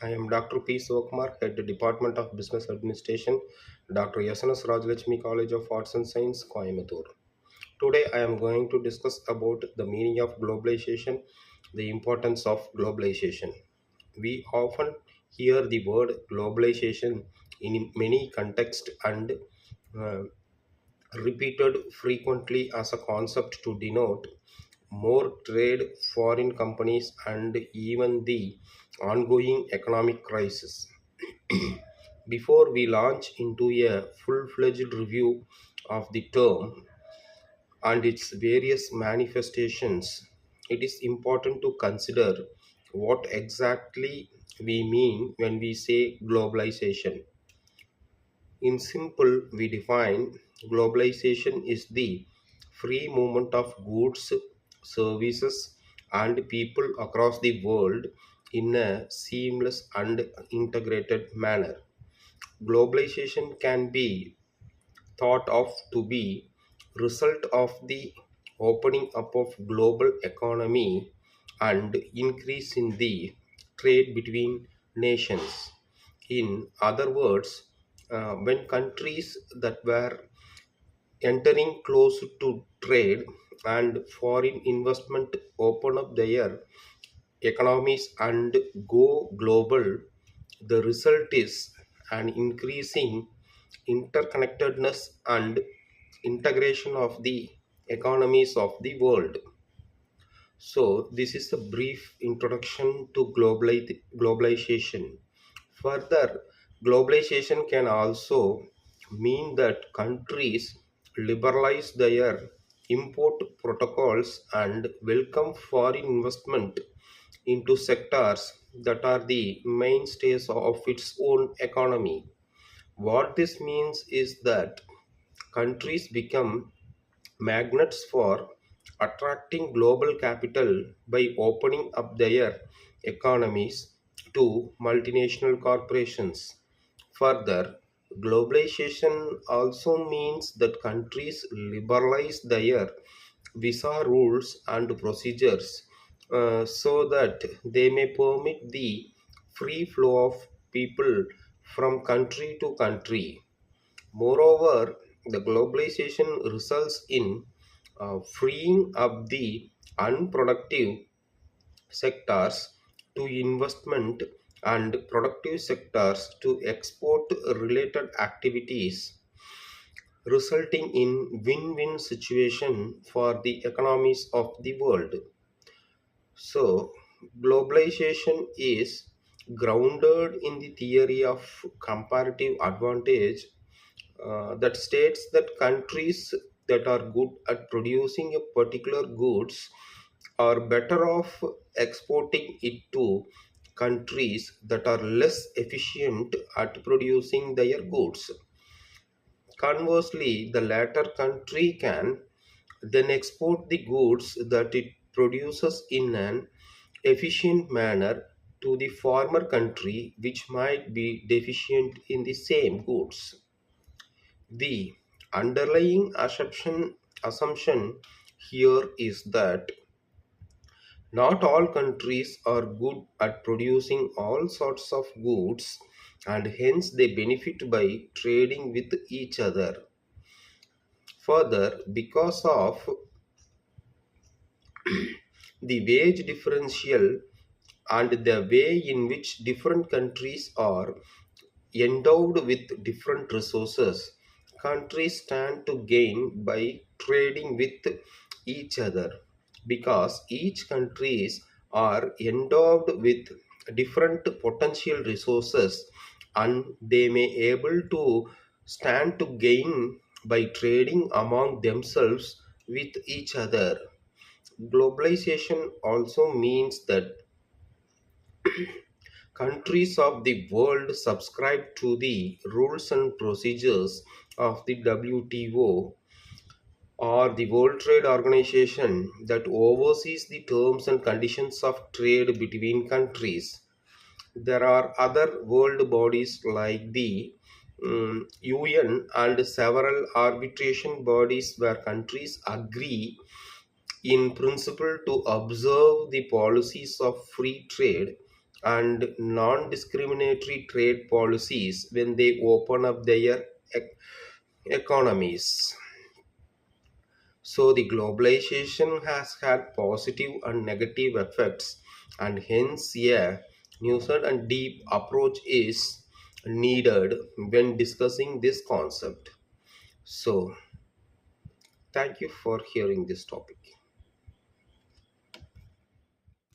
I am Dr. P. Sivakumar, Head Department of Business Administration, Dr. SNS Rajalakshmi College of Arts and Science, Coimbatore. Today I am going to discuss about the meaning of globalization, the importance of globalization. We often hear the word globalization in many contexts and uh, repeated frequently as a concept to denote more trade, foreign companies, and even the ongoing economic crisis. Before we launch into a full fledged review of the term and its various manifestations, it is important to consider what exactly we mean when we say globalization. In simple, we define globalization is the free movement of goods, services, and people across the world in a seamless and integrated manner. Globalization can be thought of to be result of the opening up of global economy and increase in the trade between nations. In other words, when countries that were entering close to trade and foreign investment open up their economies and go global, the result is an increasing interconnectedness and integration of the economies of the world. So, this is a brief introduction to globalization. Further, globalization can also mean that countries liberalize their import protocols and welcome foreign investment into sectors that are the mainstays of its own economy. What this means is that countries become magnets for attracting global capital by opening up their economies to multinational corporations. Further, globalization also means that countries liberalize their visa rules and procedures so that they may permit the free flow of people from country to country. Moreover, the globalization results in freeing up the unproductive sectors to investment and productive sectors to export related activities, resulting in win-win situation for the economies of the world. So, globalization is grounded in the theory of comparative advantage that states that countries that are good at producing a particular goods are better off exporting it to countries that are less efficient at producing their goods. Conversely, the latter country can then export the goods that it produces in an efficient manner to the former country which might be deficient in the same goods. The underlying assumption here is that not all countries are good at producing all sorts of goods and hence they benefit by trading with each other. Further, because of the wage differential and the way in which different countries are endowed with different resources, countries stand to gain by trading with each other because each countries are endowed with different potential resources and they may able to stand to gain by trading among themselves with each other. Globalization also means that countries of the world subscribe to the rules and procedures of the WTO or the World Trade Organization that oversees the terms and conditions of trade between countries. There are other world bodies like the UN and several arbitration bodies where countries agree in principle to observe the policies of free trade and non-discriminatory trade policies when they open up their ec- economies. So the globalization has had positive and negative effects, and hence a nuanced and deep approach is needed when discussing this concept. So thank you for hearing this topic.